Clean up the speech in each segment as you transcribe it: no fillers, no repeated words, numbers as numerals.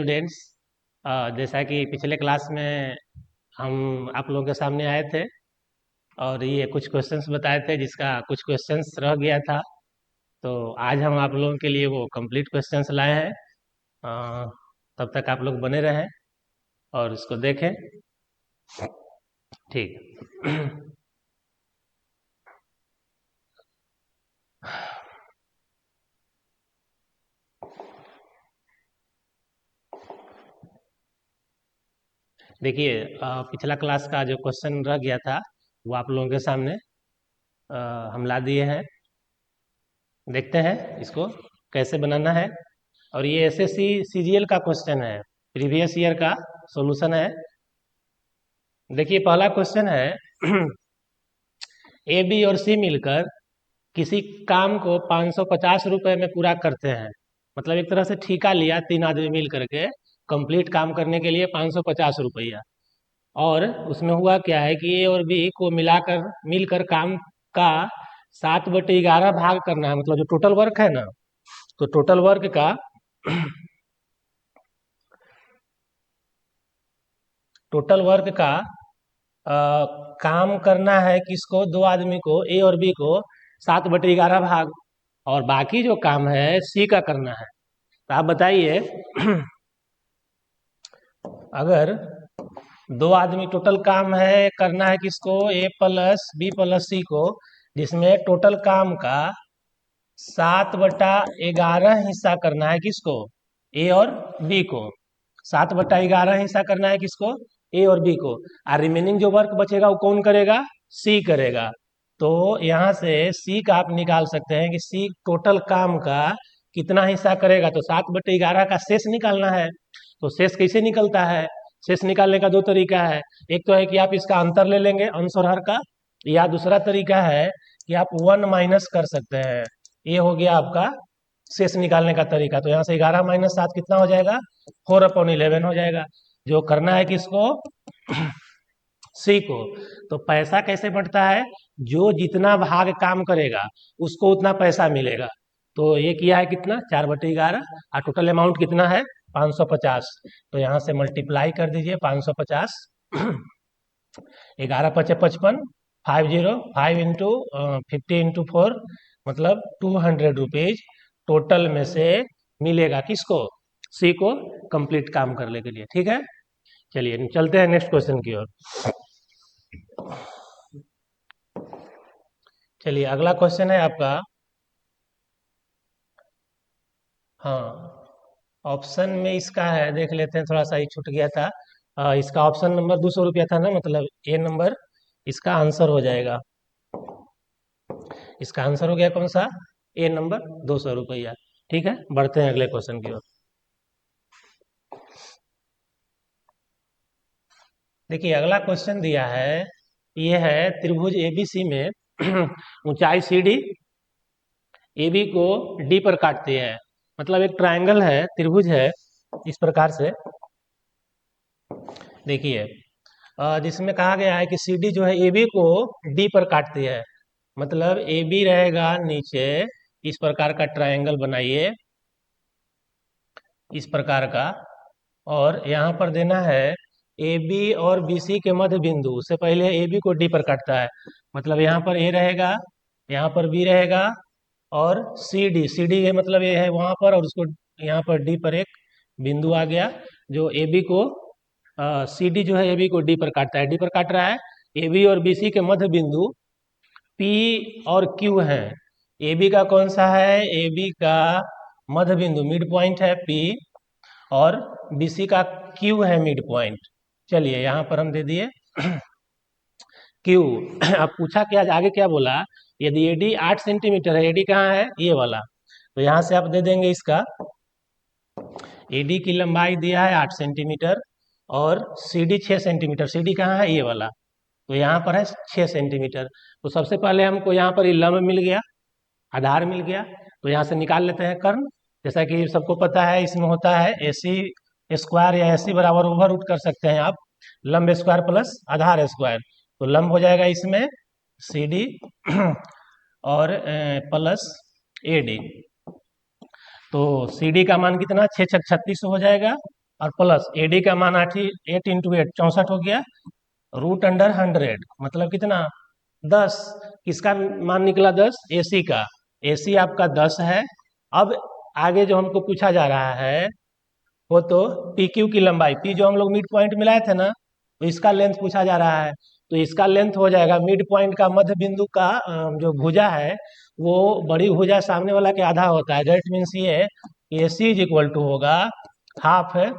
Students, जैसा कि पिछले क्लास में हम आप लोगों के सामने आए थे और ये कुछ क्वेश्चंस बताए थे जिसका कुछ क्वेश्चंस रह गया था। तो आज हम आप लोगों के लिए वो कंप्लीट क्वेश्चंस लाए हैं। अ, तब तक आप लोग बने रहें और इसको देखें। ठीक। देखिए, पिछला क्लास का जो क्वेश्चन रह गया था वो आप लोगों के सामने हम ला दिए हैं। देखते हैं इसको कैसे बनाना है। और ये एसएससी सीजीएल का क्वेश्चन है, प्रीवियस ईयर का सॉल्यूशन है। देखिए, पहला क्वेश्चन है ए बी और सी मिलकर किसी काम को 550 रुपए में पूरा करते हैं। मतलब एक तरह से ठेका लिया, 3 आदमी मिल करके कंप्लीट काम करने के लिए 550 रुपया। और उसमें हुआ क्या है कि ए और बी को मिलकर काम का 7/11 भाग करना है। मतलब जो टोटल वर्क है ना, तो टोटल वर्क का टोटल वर्क का अ, काम करना है किसको, 2 आदमी को, ए और बी को 7/11 भाग। और बाकी जो काम है सी का करना है। तो आप बताइए अगर 2 आदमी टोटल काम है करना है किसको, ए प्लस बी प्लस सी को, जिसमें टोटल काम का 7/11 हिस्सा करना है किसको, ए और बी को। 7/11 हिस्सा करना है किसको, ए और बी को। और रिमेनिंग जो वर्क बचेगा वो कौन करेगा, सी करेगा। तो यहाँ से सी का आप निकाल सकते हैं कि सी टोटल काम का कितना हिस्सा करेगा। तो 7/11 का शेष निकालना है। तो शेष कैसे निकलता है, शेष निकालने का 2 तरीका है। एक तो है कि आप इसका अंतर ले लेंगे अंश और हर का, या दूसरा तरीका है कि आप 1 माइनस कर सकते हैं। ये हो गया आपका शेष निकालने का तरीका। तो यहाँ से 11 माइनस 7 कितना हो जाएगा, 4/11 हो जाएगा। जो करना है किसको, सी को। तो पैसा कैसे बढ़ता है, जो जितना भाग काम करेगा उसको उतना पैसा मिलेगा। तो ये किया है कितना, 4/11, और टोटल अमाउंट कितना है, 550। तो यहाँ से मल्टीप्लाई कर दीजिए 550। 11×5=55, 5 इंटू 50 × 4, मतलब 200 रुपीज टोटल में से मिलेगा किसको, सी को, कंप्लीट काम करने के लिए। ठीक है, चलिए चलते हैं नेक्स्ट क्वेश्चन की ओर। चलिए अगला क्वेश्चन है आपका, हाँ ऑप्शन में इसका है, देख लेते हैं, थोड़ा सा ही छूट गया था। इसका ऑप्शन नंबर 200 रुपया था ना, मतलब ए नंबर इसका आंसर हो जाएगा। इसका आंसर हो गया कौन सा, ए नंबर, 200 रुपया। ठीक है, बढ़ते हैं अगले क्वेश्चन की ओर। देखिए अगला क्वेश्चन दिया है, ये है त्रिभुज एबीसी में ऊंचाई सी डी, ए बी को डी पर काटती है। मतलब एक ट्रायंगल है, त्रिभुज है इस प्रकार से। देखिए जिसमें कहा गया है कि सी डी जो है ए बी को डी पर काटती है। मतलब ए बी रहेगा नीचे, इस प्रकार का ट्रायंगल बनाइए, इस प्रकार का। और यहाँ पर देना है ए बी और बी सी के मध्य बिंदु से पहले ए बी को डी पर काटता है। मतलब यहाँ पर ए रहेगा, यहाँ पर बी रहेगा, और सी डी है, मतलब ये है वहां पर, और उसको यहाँ पर डी पर एक बिंदु आ गया जो ए बी को, सी डी जो है ए बी को डी पर काटता है, डी पर काट रहा है। ए बी और बी सी के मध्य बिंदु पी और क्यू है। ए बी का कौन सा है, ए बी का मध्य बिंदु मिड पॉइंट है पी, और बी सी का क्यू है मिड पॉइंट। चलिए यहाँ पर हम दे दिए क्यू। अब पूछा क्या, आगे क्या बोला, यदि एडी 8 सेंटीमीटर है, एडी कहाँ है, ये वाला, तो यहाँ से आप दे देंगे इसका एडी की लंबाई दिया है 8 सेंटीमीटर, और C D 6 centimetre. C D कहाँ है, ये वाला, तो यहाँ पर है 6 सेंटीमीटर। तो सबसे पहले हमको यहाँ पर ये लंब मिल गया, आधार मिल गया। तो यहाँ से निकाल लेते हैं कर्ण। जैसा कि सबको पता है इसमें होता है AC स्क्वायर, या AC बराबर ओवर रूट कर सकते हैं आप, लंब स्क्वायर प्लस आधार स्क्वायर। तो लंब हो जाएगा इसमें CD और प्लस AD। तो CD का मान कितना, 6×6 = 36 हो जाएगा, और प्लस एडी का मान 8 × 8 64 हो गया, √100 मतलब कितना 10। किसका मान निकला 10? एसी का। एसी आपका 10 है। अब आगे जो हमको पूछा जा रहा है वो तो पी क्यू की लंबाई, पी जो हम लोग मिड पॉइंट मिलाए थे ना, तो इसका लेंथ पूछा जा रहा है। तो इसका लेंथ हो जाएगा मिड पॉइंट का मध्य बिंदु का जो भुजा है वो बड़ी भुजा सामने वाला के आधा होता है। दैट मीन्स ये A C is equal to होगा हाफ है,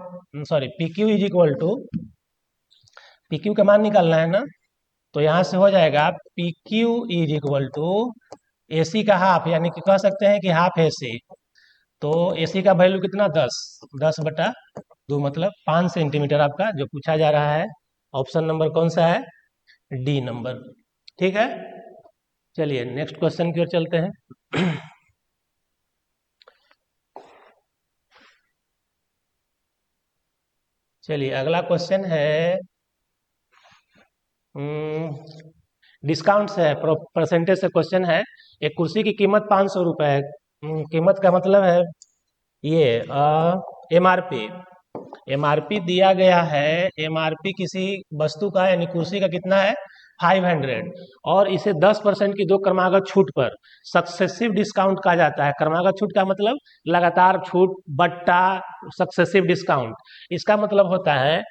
sorry P Q is equal to, P Q का मान निकालना है ना, तो यहाँ से हो जाएगा P Q is equal to A C का हाफ, यानी कि कह सकते हैं कि हाफ ए सी। तो एसी का वैल्यू कितना 10, 10/2 मतलब 5 सेंटीमीटर आपका जो पूछा जा रहा है। ऑप्शन नंबर कौन सा है? D number. ठीक है, चलिए नेक्स्ट क्वेश्चन की ओर चलते हैं। चलिए अगला क्वेश्चन है, डिस्काउंट से है, परसेंटेज से क्वेश्चन है। एक कुर्सी की कीमत 500 रुपये है। कीमत का मतलब है ये एमआरपी, एमआरपी दिया गया है। एमआरपी किसी वस्तु का यानी कुर्सी का कितना है 500, और इसे 10% की 2 क्रमागत छूट पर सक्सेसिव डिस्काउंट कहा जाता है। क्रमागत छूट का मतलब लगातार छूट बट्टा सक्सेसिव डिस्काउंट। इसका मतलब होता है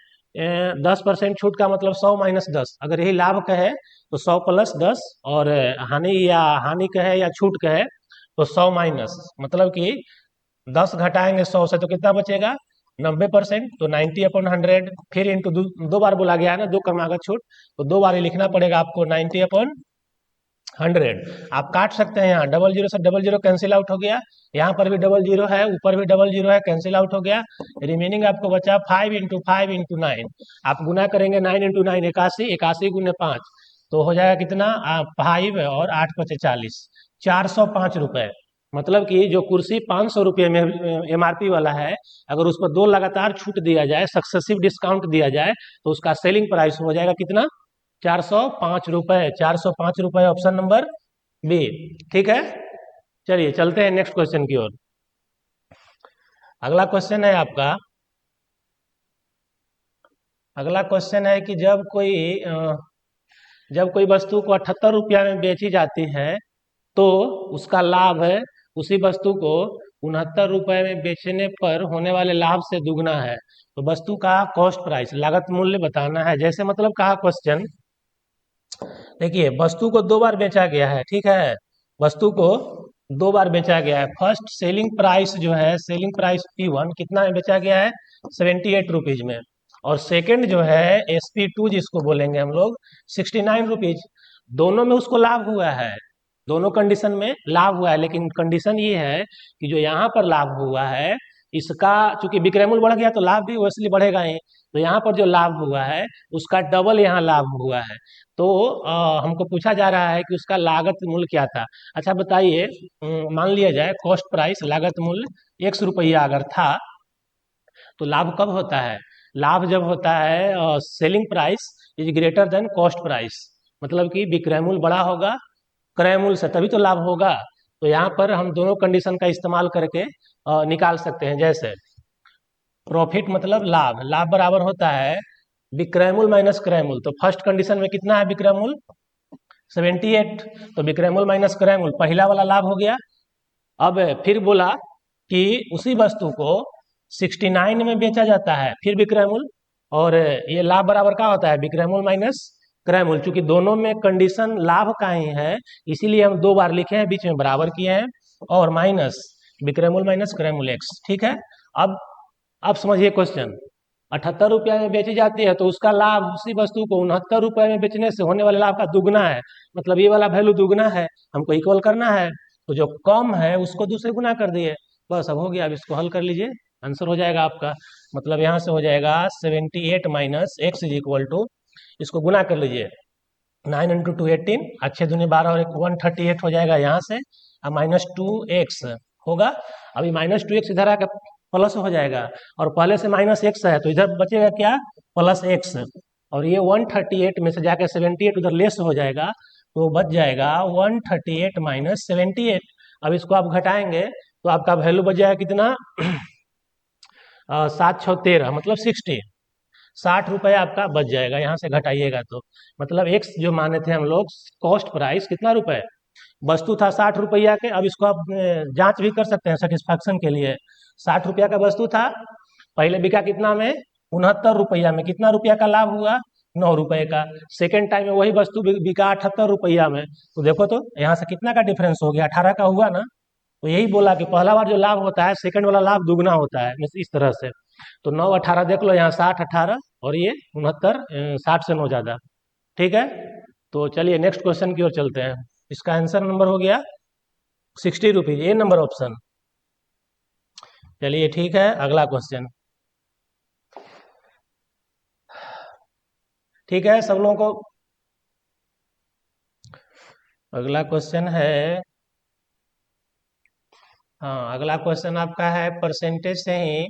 10% छूट का मतलब 100 - 10। अगर यही लाभ कहे तो 100 + 10, और हानि कहे या छूट कहे तो 100 माइनस, मतलब कि 10 घटाएंगे 100 से तो कितना बचेगा 90%। तो 90/100 फिर इंटू दो बार बोला गया है ना, 2 क्रमागत छूट, तो 2 बार ही लिखना पड़ेगा आपको 90/100। आप काट सकते हैं, यहाँ 00 से 00 कैंसिल आउट हो गया, यहाँ पर भी 00 है, ऊपर भी 00 है, कैंसिल आउट हो गया। रिमेनिंग आपको बचा 5 × 5 × 9। आप गुना करेंगे 9 × 9 81, 81 × 5 तो हो जाएगा कितना 5 और 8 × 5 = 40, 405 रुपए। मतलब कि जो कुर्सी 500 रुपये में एमआरपी वाला है, अगर उस पर 2 लगातार छूट दिया जाए, सक्सेसिव डिस्काउंट दिया जाए, तो उसका सेलिंग प्राइस हो जाएगा कितना 405 रुपए। 405 रुपए ऑप्शन नंबर बी। ठीक है, चलिए चलते हैं नेक्स्ट क्वेश्चन की ओर। अगला क्वेश्चन है आपका, अगला क्वेश्चन है कि जब कोई वस्तु को 78 रुपया में बेची जाती है तो उसका लाभ है उसी वस्तु को 69 रुपए में बेचने पर होने वाले लाभ से दुगना है। तो वस्तु का कॉस्ट प्राइस, लागत मूल्य बताना है। जैसे मतलब कहा क्वेश्चन, देखिए वस्तु को 2 बार बेचा गया है, ठीक है, वस्तु को 2 बार बेचा गया है। फर्स्ट सेलिंग प्राइस जो है, सेलिंग प्राइस P1 कितना में बेचा गया है 78 रुपीज में, और सेकंड जो है SP2 जिसको बोलेंगे हम लोग 69 रुपीज। दोनों में उसको लाभ हुआ है, दोनों कंडीशन में लाभ हुआ है, लेकिन कंडीशन ये है कि जो यहाँ पर लाभ हुआ है इसका, चूंकि विक्रय मूल्य बढ़ गया तो लाभ भी वैसे बढ़ेगा ही, तो यहाँ पर जो लाभ हुआ है उसका डबल यहाँ लाभ हुआ है। तो हमको पूछा जा रहा है कि उसका लागत मूल्य क्या था। अच्छा बताइए, मान लिया जाए कॉस्ट प्राइस लागत मूल्य 100 रुपया अगर था, तो लाभ कब होता है? लाभ जब होता है selling price is greater than cost price, मतलब कि विक्रय मूल्य बड़ा होगा क्रय मूल्य से, तभी तो लाभ होगा। तो यहाँ पर हम दोनों कंडीशन का इस्तेमाल करके निकाल सकते हैं। जैसे प्रॉफिट मतलब लाभ, लाभ बराबर होता है विक्रय मूल्य माइनस क्रय मूल्य। तो फर्स्ट कंडीशन में कितना है विक्रय मूल्य 78, तो विक्रय मूल्य माइनस क्रय मूल्य पहला वाला लाभ हो गया। अब फिर बोला कि उसी वस्तु को 69 में बेचा जाता है, फिर विक्रय मूल्य, और ये लाभ बराबर क्या होता है विक्रय मूल्य माइनस क्रय मूल्य। चूंकि दोनों में कंडीशन लाभ का ही है, इसीलिए हम 2 बार लिखे हैं, बीच में बराबर किए हैं, और माइनस विक्रय मूल्य माइनस क्रय मूल्य x। ठीक है, अब समझिए क्वेश्चन, 78 रुपया में बेची जाती है तो उसका लाभ उसी वस्तु को 69 रुपये में बेचने से होने वाले लाभ का दुगना है, मतलब ये वाला वैल्यू दुगना है, हमको इक्वल करना है। तो जो कम है उसको दूसरे गुना कर दिए, बस अब हो गया। अब इसको हल कर लीजिए, आंसर हो जाएगा आपका, मतलब यहाँ से हो जाएगा 78 - x इज इक्वल टू, इसको गुना कर लीजिए 9 × 2 18, अच्छे दूनी 12 और 138 हो जाएगा यहाँ से, अब -2x होगा। अभी -2x इधर आकर प्लस हो जाएगा, और पहले से -x है तो इधर बचेगा क्या +x, और ये 138 में से जाकर 78 उधर लेस हो जाएगा, तो बच जाएगा 138 - 78। अब इसको आप घटाएंगे तो आपका वैल्यू बच जाएगा कितना सात छः 13 मतलब 60। 60 रुपये आपका बच जाएगा यहाँ से घटाइएगा तो। मतलब एक्स जो माने थे हम लोग, कॉस्ट प्राइस कितना रुपए, वस्तु था 60 रुपया के। अब इसको आप जांच भी कर सकते हैं सेटिस्फैक्शन के लिए। 60 रुपया का वस्तु था, पहले बिका कितना में, 69 रुपया में। कितना रुपया का लाभ हुआ, 9 रुपए का। सेकेंड टाइम में वही वस्तु बिका 78 रुपया में। तो देखो तो यहाँ से कितना का डिफरेंस हो गया, 18 का हुआ ना। तो यही बोला कि पहला बार जो लाभ होता है, सेकंड वाला लाभ दुगना होता है, इस तरह से। तो 9 18 देख लो यहाँ, 60 18 और ये 69, 60 से 9 ज्यादा। ठीक है, तो चलिए नेक्स्ट क्वेश्चन की ओर चलते हैं। इसका आंसर नंबर हो गया 60 रुपीज, ए नंबर ऑप्शन। चलिए ठीक है, अगला क्वेश्चन। ठीक है सब लोगों को, अगला क्वेश्चन है, हाँ अगला क्वेश्चन आपका है परसेंटेज से ही।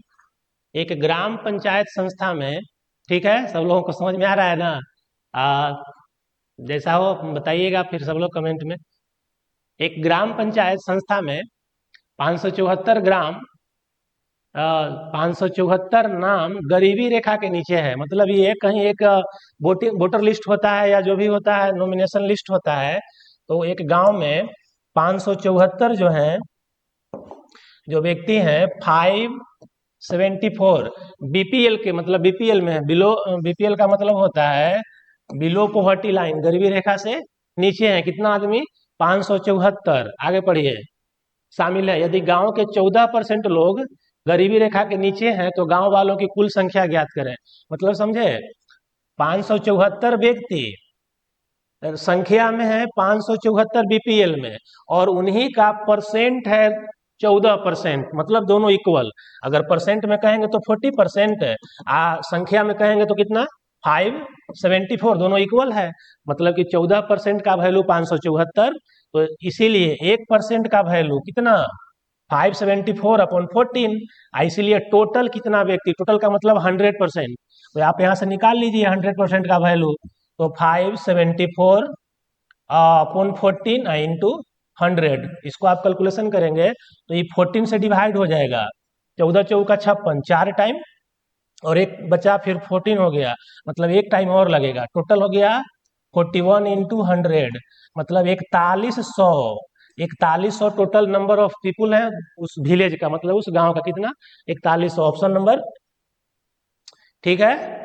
एक ग्राम पंचायत संस्था में, ठीक है सब लोगों को समझ में आ रहा है ना? आ, जैसा हो बताइएगा फिर सब लोग कमेंट में। एक ग्राम पंचायत संस्था में 574 ग्राम 574 नाम गरीबी रेखा के नीचे है। मतलब ये कहीं एक वोटर लिस्ट होता है या जो भी होता है, नॉमिनेशन लिस्ट होता है, तो एक गांव में 574 जो है, जो व्यक्ति हैं 574 बीपीएल के, मतलब बीपीएल में है, बिलो, बीपीएल का मतलब होता है बिलो पॉवर्टी लाइन, गरीबी रेखा से नीचे है। कितना आदमी, 574। आगे पढ़िए, शामिल है। यदि गांव के 14% लोग गरीबी रेखा के नीचे हैं तो गांव वालों की कुल संख्या ज्ञात करें। मतलब समझे, 574 व्यक्ति संख्या में है, 574 बीपीएल में, और उन्हीं का परसेंट है 14%। मतलब दोनों इक्वल। अगर परसेंट में कहेंगे तो 40% है, संख्या में कहेंगे तो कितना, 574, दोनों इक्वल है। मतलब कि 14% का वैल्यू 574, तो इसीलिए 1% का वैल्यू कितना, 574 अपॉन 14। इसीलिए टोटल कितना व्यक्ति, टोटल का मतलब 100%। तो आप यहाँ से निकाल लीजिए 100% का वैल्यू। तो 574 अपॉन 14 इंटू 100, इसको आप कैलकुलेशन करेंगे तो ये 14 से डिवाइड हो जाएगा। 14 चौका 56, 4 टाइम, और एक बचा फिर 14 हो गया, मतलब एक टाइम और लगेगा। टोटल हो गया 41 इंटू 100, मतलब 4100। 4100 टोटल नंबर ऑफ पीपुल है उस विलेज का, मतलब उस गांव का कितना, 4100। ऑप्शन नंबर ठीक है।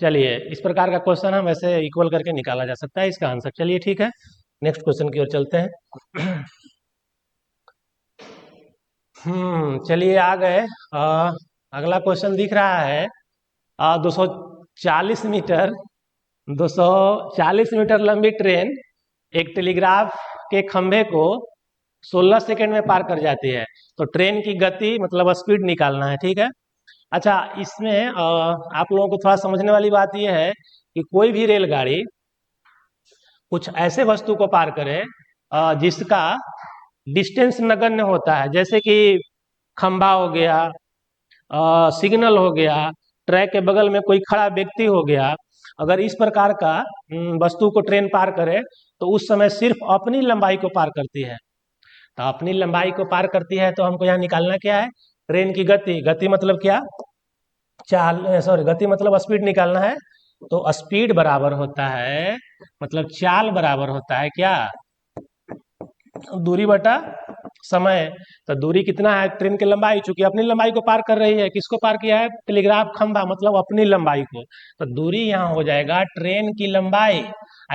चलिए इस प्रकार का क्वेश्चन हम ऐसे इक्वल करके निकाला जा सकता है इसका आंसर। चलिए ठीक है, नेक्स्ट क्वेश्चन की ओर चलते हैं। चलिए आ गए। अगला क्वेश्चन दिख रहा है, 240 मीटर 240 मीटर लंबी ट्रेन एक टेलीग्राफ के खंभे को 16 सेकंड में पार कर जाती है। तो ट्रेन की गति मतलब स्पीड निकालना है। ठीक है, अच्छा इसमें आप लोगों को थोड़ा समझने वाली बात यह है कि कोई भी रेलगाड़ी कुछ ऐसे वस्तु को पार करे जिसका डिस्टेंस नगण्य होता है, जैसे कि खंभा हो गया, सिग्नल हो गया, ट्रैक के बगल में कोई खड़ा व्यक्ति हो गया। अगर इस प्रकार का वस्तु को ट्रेन पार करे तो उस समय सिर्फ अपनी लंबाई को पार करती है। तो अपनी लंबाई को पार करती है तो हमको यहाँ निकालना क्या है, ट्रेन की गति। गति मतलब क्या, गति मतलब स्पीड निकालना है। तो स्पीड बराबर होता है, मतलब चाल बराबर होता है क्या, दूरी बटा समय। तो दूरी कितना है, ट्रेन की लंबाई, चूंकि अपनी लंबाई को पार कर रही है। किसको पार किया है, टेलीग्राफ खंभा, मतलब अपनी लंबाई को। तो दूरी यहाँ हो जाएगा ट्रेन की लंबाई,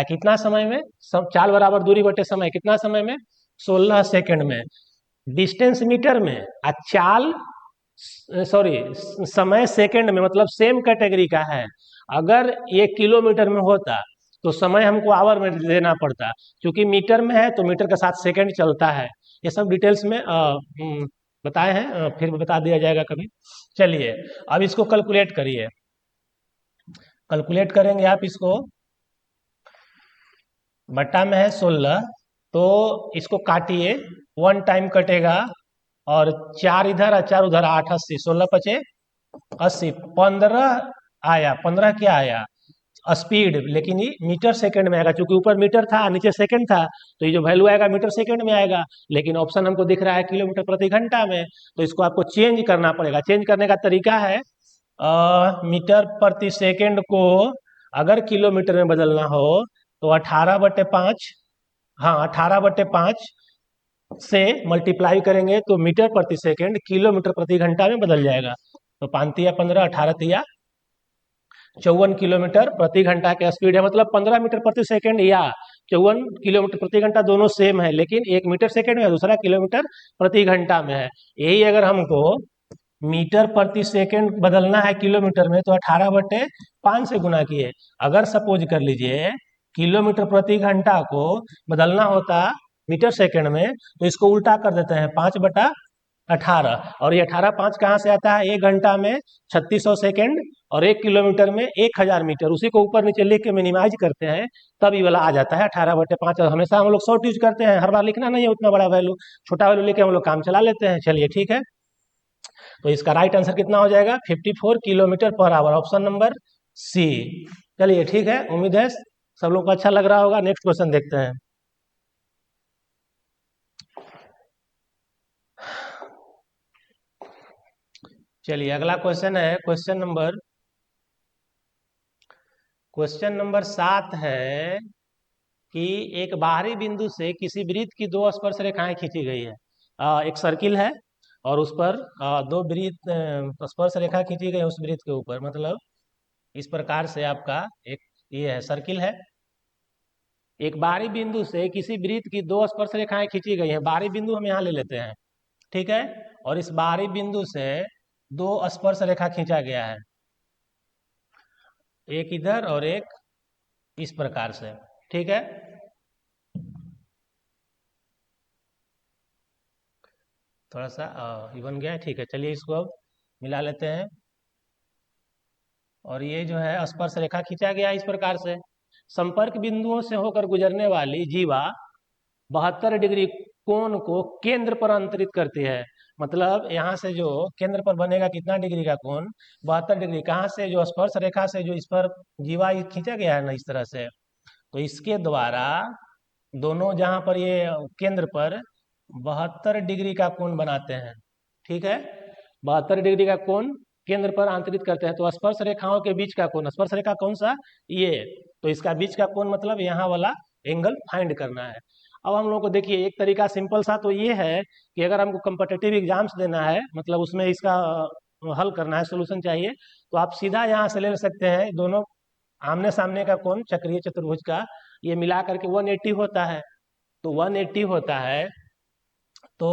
कितना समय में, चाल बराबर दूरी बटे समय, कितना समय में, 16 सेकंड में। डिस्टेंस मीटर में, चाल सॉरी समय सेकंड में, मतलब सेम कैटेगरी का है। अगर ये किलोमीटर में होता तो समय हमको आवर में देना पड़ता, क्योंकि मीटर में है तो मीटर के साथ सेकंड चलता है। ये सब डिटेल्स में बताए हैं, फिर बता दिया जाएगा कभी। चलिए अब इसको कैलकुलेट करिए। कैलकुलेट करेंगे आप इसको, बट्टा में है 16, तो इसको काटिए, 1 टाइम कटेगा, और 4 इधर और 4 उधर, 8 80, 16 पचे 80, 15 आया, 15 क्या आया, स्पीड, लेकिन ये मीटर सेकंड में आएगा, क्योंकि ऊपर मीटर था नीचे सेकंड था, तो ये जो वैल्यू आएगा मीटर सेकंड में आएगा, लेकिन ऑप्शन हमको दिख रहा है किलोमीटर प्रति घंटा में। तो इसको आपको चेंज करना पड़ेगा। चेंज करने का तरीका है मीटर प्रति सेकंड को अगर किलोमीटर में बदलना हो तो 18/5, हाँ 18/5 से मल्टीप्लाई करेंगे तो मीटर प्रति सेकंड किलोमीटर प्रति घंटा में बदल जाएगा। तो 5×15 18 54 किलोमीटर प्रति घंटा के स्पीड है, मतलब 15 मीटर प्रति सेकंड या 54 किलोमीटर प्रति घंटा दोनों सेम है, लेकिन एक मीटर सेकंड में है, दूसरा किलोमीटर प्रति घंटा में है। यही अगर हमको मीटर प्रति सेकंड बदलना है किलोमीटर में तो 18/5 से गुना किए। अगर सपोज कर लीजिए किलोमीटर प्रति घंटा को बदलना होता मीटर सेकंड में तो इसको उल्टा कर देते हैं 5/18, और ये 18/5 कहाँ से आता है? 1 घंटा में 3600 सेकंड और 1 किलोमीटर में 1000 मीटर। उसी को ऊपर नीचे लिख के मिनिमाइज करते हैं तब ये वाला आ जाता है 18/5। और हमेशा हम लोग शॉर्ट यूज करते हैं, हर बार लिखना नहीं है उतना बड़ा वैल्यू, छोटा वैल्यू लेके हम लोग काम चला लेते हैं। चलिए ठीक है, तो इसका राइट आंसर कितना हो जाएगा? 54 kilometre per hour, option number सी। चलिए ठीक है, उम्मीद है सब लोग को अच्छा लग रहा होगा। नेक्स्ट क्वेश्चन देखते हैं। चलिए अगला क्वेश्चन है क्वेश्चन नंबर 7 है कि एक बाहरी बिंदु से किसी वृत्त की दो स्पर्श रेखाएं खींची गई है। एक सर्किल है और उस पर दो वृत्त स्पर्श रेखा खींची गई है उस वृत्त के ऊपर। मतलब इस प्रकार से आपका एक ये है सर्किल है, एक बाहरी बिंदु से किसी वृत्त की दो स्पर्श रेखाएं खींची गई हैं। बाहरी बिंदु हम यहाँ ले लेते हैं, ठीक है, और इस बाहरी बिंदु से दो स्पर्श रेखा खींचा गया है, एक इधर और एक इस प्रकार से, ठीक है। थोड़ा सा ये बन गया है, ठीक है। चलिए इसको अब मिला लेते हैं। और ये जो है स्पर्श रेखा खींचा गया इस प्रकार से। संपर्क बिंदुओं से होकर गुजरने वाली जीवा 72 डिग्री कोण को केंद्र पर अंतरित करती है। मतलब यहाँ से जो केंद्र पर बनेगा कितना डिग्री का कोण? 72 डिग्री। कहाँ से? जो स्पर्श रेखा से जो इस पर जीवा खींचा गया है ना इस तरह से, तो इसके द्वारा दोनों जहाँ पर ये केंद्र पर 72 डिग्री का कोण बनाते हैं, ठीक है। 72 डिग्री का कोण केंद्र पर अंतरित करते हैं। तो स्पर्श रेखाओं के बीच का कोण, स्पर्श रेखा कौन सा? ये, तो इसका बीच का कोण मतलब यहाँ वाला एंगल फाइंड करना है। अब हम लोग को देखिए एक तरीका सिंपल सा तो ये है कि अगर हमको कम्पिटिटिव एग्जाम्स देना है, मतलब उसमें इसका हल करना है, सोल्यूशन चाहिए, तो आप सीधा यहाँ से ले सकते हैं दोनों आमने सामने का कोण चक्रीय चतुर्भुज का, ये मिला करके 180 होता है। तो 180 होता है, तो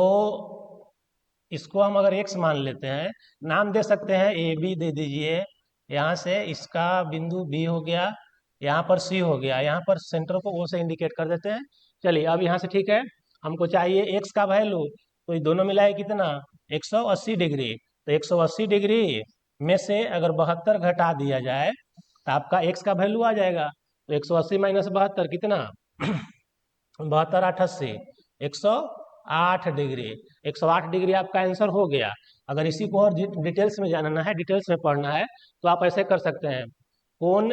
इसको हम अगर x मान लेते हैं, नाम दे सकते हैं ए बी दे दीजिए। यहाँ से इसका बिंदु B हो गया, यहाँ पर C हो गया, यहाँ पर सेंटर को O से इंडिकेट कर देते हैं। चलिए अब यहाँ से ठीक है, हमको चाहिए x का वैल्यू, तो ये दोनों मिलाए कितना? 180 डिग्री। तो 180 डिग्री में से अगर 72 घटा दिया जाए तो आपका x का वैल्यू आ जाएगा। तो 180 माइनस 72 कितना? 72 8 80, 108 डिग्री। 108 डिग्री आपका आंसर हो गया। अगर इसी को और डिटेल्स में जानना है, डिटेल्स में पढ़ना है, तो आप ऐसे कर सकते हैं, कोण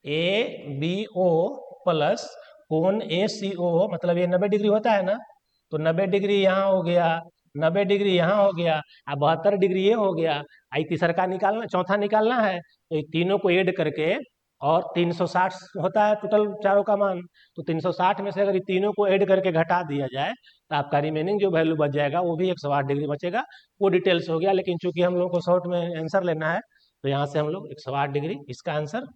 ए बी ओ प्लस कोण ए सी ओ, मतलब ये 90 डिग्री होता है ना, तो 90 डिग्री यहाँ हो गया, 90 डिग्री यहाँ हो गया, अब 72 डिग्री ये हो गया। आई तीसरा का निकालना, चौथा निकालना है, तो ये तीनों को ऐड करके, और 360 होता है टोटल चारों का मान, तो 360 में से अगर ये तीनों को ऐड करके घटा दिया जाए तो आपका रिमेनिंग जो वैल्यू बच जाएगा वो भी 108 डिग्री बचेगा। वो डिटेल्स हो गया, लेकिन चूंकि हम लोग को शॉर्ट में आंसर लेना है तो यहाँ से हम लोग 108 डिग्री इसका आंसर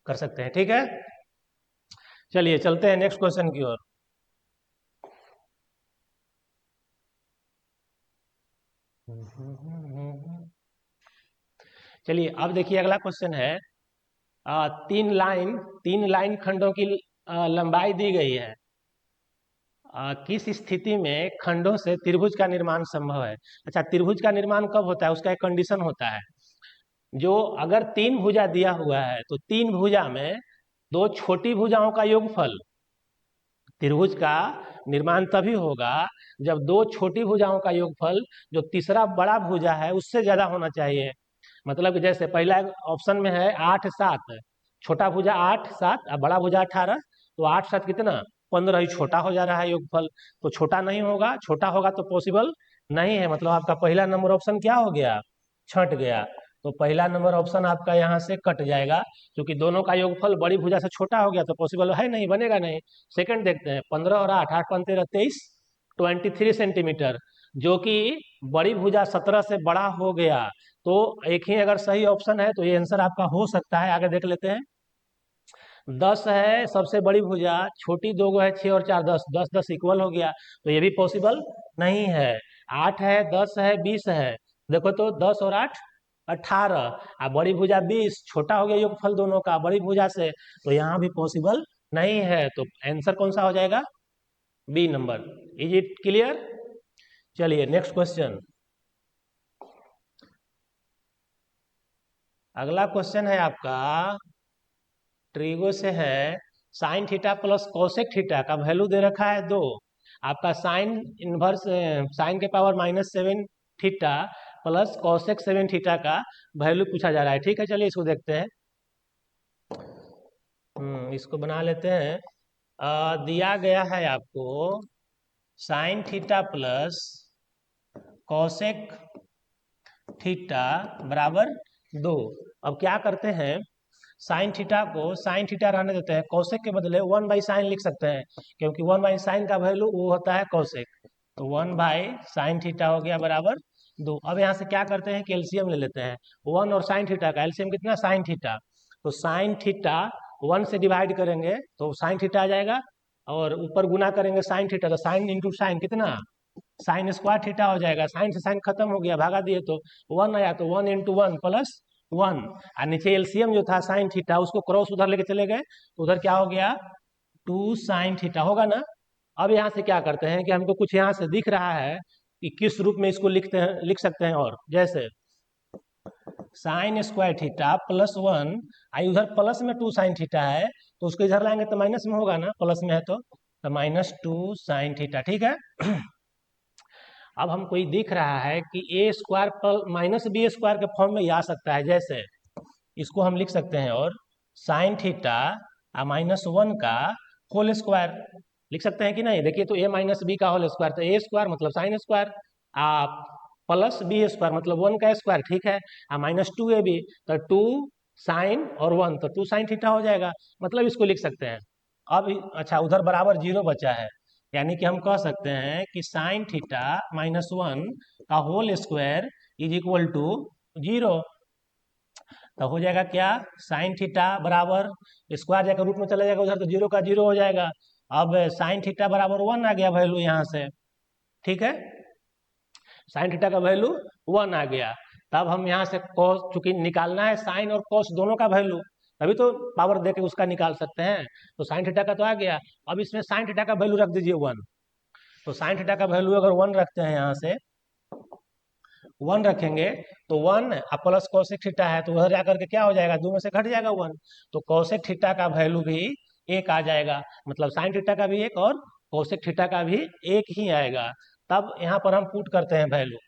कर सकते हैं, ठीक है। चलिए चलते हैं नेक्स्ट क्वेश्चन की ओर। चलिए अब देखिए अगला क्वेश्चन है, तीन लाइन खंडों की लंबाई दी गई है। किस स्थिति में खंडों से त्रिभुज का निर्माण संभव है? अच्छा, त्रिभुज का निर्माण कब होता है? उसका एक कंडीशन होता है, जो अगर 3 भुजा दिया हुआ है तो 3 भुजा में 2 छोटी भुजाओं का योगफल, त्रिभुज का निर्माण तभी होगा जब 2 छोटी भुजाओं का योगफल जो तीसरा बड़ा भुजा है उससे ज्यादा होना चाहिए। मतलब कि जैसे पहला ऑप्शन में है 8 7, छोटा भुजा 8 7 और बड़ा भुजा 18, तो 8 7 कितना 15 ही छोटा हो जा रहा है योगफल। तो छोटा नहीं होगा, छोटा होगा तो पॉसिबल नहीं है, मतलब आपका पहला नंबर ऑप्शन क्या हो गया, छट गया। तो पहला नंबर ऑप्शन आपका यहाँ से कट जाएगा, क्योंकि दोनों का योगफल बड़ी भुजा से छोटा हो गया तो पॉसिबल है नहीं, बनेगा नहीं। सेकंड देखते हैं, 15 और 8, 8 5 13 23, 23 सेंटीमीटर, जो कि बड़ी भुजा 17 से बड़ा हो गया। तो एक ही अगर सही ऑप्शन है तो ये आंसर आपका हो सकता है। आगे देख लेते हैं, 10 है सबसे बड़ी भुजा, छोटी दो गो है 6 और 4 10, 10 10 इक्वल हो गया, तो ये भी पॉसिबल नहीं है। 8 है, 10 है, 20 है, देखो तो 10 और 8 18, आ बड़ी भुजा 20, छोटा हो गया योगफल दोनों का बड़ी भुजा से, तो यहाँ भी पॉसिबल नहीं है। तो आंसर कौन सा हो जाएगा, B number. Is it clear? चलिए नेक्स्ट क्वेश्चन। अगला क्वेश्चन है आपका ट्रीगो से है, sine theta plus cosec theta का वैल्यू दे रखा है 2, आपका साइन इनवर्स साइन के power -7 theta plus cosec 7 theta का वैल्यू पूछा जा रहा है। ठीक है, चलिए इसको देखते हैं। इसको बना लेते हैं। दिया गया है आपको sign theta plus cosec theta बराबर 2। अब क्या करते हैं, साइन थीटा को साइन थीटा रहने देते हैं, कौशिक के बदले 1/साइन लिख सकते हैं, क्योंकि 1/साइन का वैल्यू वो होता है कौशिक। तो 1/साइन थीटा हो गया बराबर 2। अब यहाँ से क्या करते हैं कि एलसीएम ले लेते हैं, 1 और साइन थीटा का एलसीएम कितना, साइन थीटा। तो साइन थीटा 1 से डिवाइड करेंगे तो साइन थीटा आ जाएगा, और ऊपर गुना करेंगे साइन थीटा, तो साइन इंटू साइन कितना, साइन स्क्वायर थीटा हो जाएगा। साइन से साइन खत्म हो गया, भागा दिए तो 1 आया, तो 1 इंटू 1 प्लस 1, और नीचे एलसीएम जो था साइन थीटा उसको क्रॉस उधर लेके चले गए, तो उधर क्या हो गया, 2 साइन थीटा होगा ना। अब यहाँ से क्या करते हैं कि हमको कुछ यहाँ से दिख रहा है कि किस रूप में इसको लिखते हैं, लिख सकते हैं, और जैसे साइन स्क्वायर थीटा प्लस 1, आई उधर प्लस में 2 साइन थीटा है, तो उसको इधर लाएंगे तो माइनस में होगा ना, प्लस में है तो -2 साइन थीटा। ठीक है। अब हमको ये दिख रहा है कि ए स्क्वायर -b स्क्वायर के फॉर्म में ये आ सकता है, जैसे इसको हम लिख सकते हैं, और साइन थीटा -1 का होल स्क्वायर लिख सकते हैं कि नहीं। देखिए तो a-b का होल स्क्वायर, तो ए स्क्वायर मतलब साइन स्क्वायर, आप प्लस बी स्क्वायर मतलब 1 का स्क्वायर, ठीक है, -2ab, तो 2 साइन और 1, तो 2 साइन थीटा हो जाएगा, मतलब इसको लिख सकते हैं। अब अच्छा, उधर बराबर 0 बचा है, यानी कि हम कह सकते हैं कि साइन थीटा -1 का whole square is equal to 0। तो हो जाएगा क्या, साइन थीटा बराबर स्क्वायर जाकर रूट में चला जाएगा उधर, तो 0 का 0 हो जाएगा। अब साइन थीटा बराबर 1 आ गया वैल्यू यहाँ से, ठीक है, साइन थीटा का वैल्यू 1 आ गया। तब हम यहाँ से कॉस, चूंकि निकालना है साइन और कॉस दोनों का वैल्यू, तभी तो पावर देके उसका निकाल सकते हैं। तो साइन थीटा का तो आ गया, अब इसमें साइन थीटा का वैल्यू रख दीजिए 1। तो साइन थीटा का वैल्यू अगर 1 रखते हैं, यहाँ से 1 रखेंगे, तो 1 प्लस कॉसेक थीटा है, तो उधर जाकर के क्या हो जाएगा, 2 में से घट जाएगा 1, तो कॉसेक थीटा का वैल्यू भी 1 आ जाएगा, मतलब साइन थीटा का भी 1 और कॉसेक थीटा का भी 1 ही आएगा। तब यहाँ पर हम पुट करते हैं वैल्यू।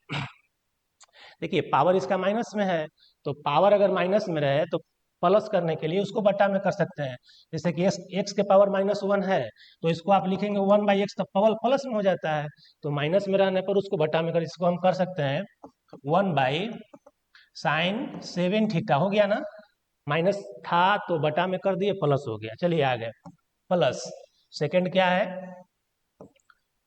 देखिए पावर इसका माइनस में है, तो पावर अगर माइनस में रहे तो प्लस करने के लिए उसको बट्टा में कर सकते हैं। जैसे कि एक्स के पावर -1 है, तो इसको आप लिखेंगे 1/x, तो पावर प्लस में हो जाता है, तो माइनस में रहने पर उसको बट्टा में कर, इसको हम कर सकते हैं 1/sin7 थीटा हो गया ना, माइनस था तो बटा में कर दिए, प्लस हो गया। चलिए आगे, प्लस सेकंड क्या है,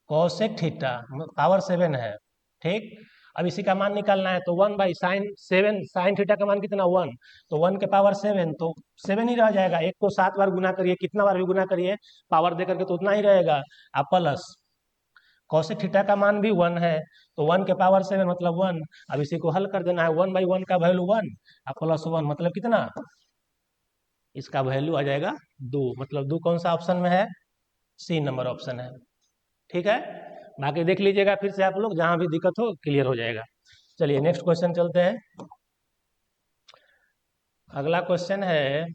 कोसेक थीटा पावर 7 है, ठीक। अब इसी का मान निकालना है, तो 1/sin7, साइन थीटा का मान कितना 1, तो 1 के पावर 7, तो 7 ही रह जाएगा। एक को 7 बार गुना करिए, कितना बार भी गुना करिए, पावर दे करके तो उतना ही रहेगा। अब प्लस कौशिक थीटा का मान भी 1 है, तो 1 के पावर 7 मतलब 1। अब इसी को हल कर देना है, 1/1 का वैल्यू 1 और प्लस 1 मतलब कितना, इसका वैल्यू आ जाएगा 2, मतलब 2 कौन सा ऑप्शन में है, सी नंबर ऑप्शन है। ठीक है, बाकी देख लीजिएगा फिर से आप लोग, जहां भी दिक्कत हो क्लियर हो जाएगा। चलिए नेक्स्ट क्वेश्चन चलते हैं। अगला क्वेश्चन है,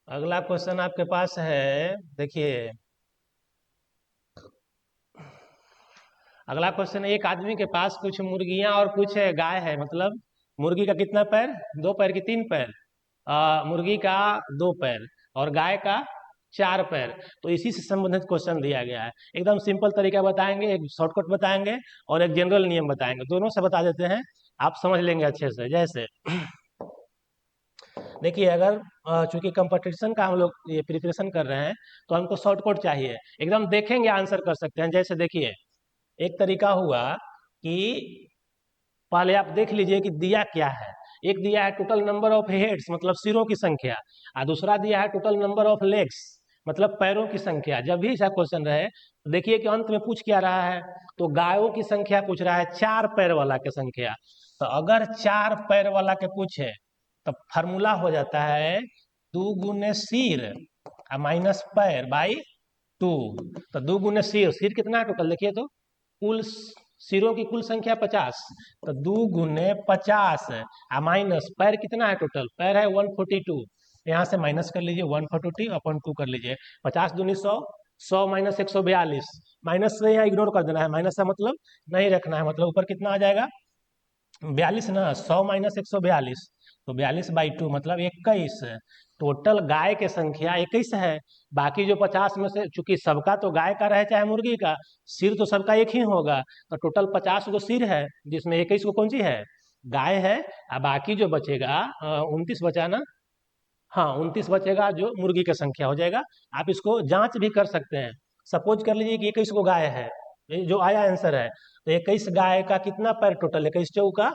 अगला क्वेश्चन आपके पास है, देखिए अगला क्वेश्चन, एक आदमी के पास कुछ मुर्गियां और कुछ गाय है, मतलब मुर्गी का कितना पैर, 2 पैर की 3 पैर, मुर्गी का 2 पैर और गाय का 4 पैर। तो इसी से संबंधित क्वेश्चन दिया गया है। एकदम सिंपल तरीका बताएंगे, एक शॉर्टकट बताएंगे और एक जनरल नियम बताएंगे, दोनों से बता देते हैं, आप समझ लेंगे अच्छे से। जैसे देखिए, अगर चूंकि कंपटीशन का हम लोग ये प्रिपरेशन कर रहे हैं तो हमको शॉर्टकट चाहिए, एकदम देखेंगे आंसर कर सकते हैं। जैसे देखिए, एक तरीका हुआ कि पहले आप देख लीजिए कि दिया क्या है। एक दिया है टोटल नंबर ऑफ हेड्स, मतलब सिरों की संख्या, और दूसरा दिया है टोटल नंबर ऑफ लेग्स, मतलब पैरों की संख्या। जब भी ऐसा क्वेश्चन रहे तो देखिए कि अंत में पूछ क्या रहा है, तो गायों की संख्या पूछ रहा है, 4 पैर वाला की संख्या। तो अगर 4 पैर वाला के पूछे तो फार्मूला हो जाता है 2 गुने सिर माइनस पैर बाई 2। तो 2 गुने सिर, सिर कितना है टोटल देखिए तो, कुल सिरों की कुल संख्या 50, तो 2 गुने 50 माइनस पैर कितना है टोटल, पैर है 142, यहाँ से माइनस कर लीजिए 142 अपॉन 2 कर लीजिए, 50 दूनी 100, 100 माइनस 142, माइनस से यहाँ इग्नोर कर देना है, माइनस का मतलब नहीं रखना है, मतलब ऊपर कितना आ जाएगा 42 ना, 100 माइनस 142, तो 42/2 मतलब 21। टोटल गाय के संख्या 21 है। बाकी जो 50 में से, चूंकि सबका तो गाय का रहे चाहे मुर्गी का, सिर तो सबका एक ही होगा, तो टोटल 50 गो सिर है, जिसमें 21 गो कौन सी है, गाय है। और बाकी जो बचेगा 29 बचा ना, हाँ 29 बचेगा जो मुर्गी की संख्या हो जाएगा। आप इसको जांच भी कर सकते हैं। सपोज कर लीजिए कि 21 गो गाय है, ये जो आया आंसर है, तो 21 गाय का कितना पैर टोटल, 21 चौका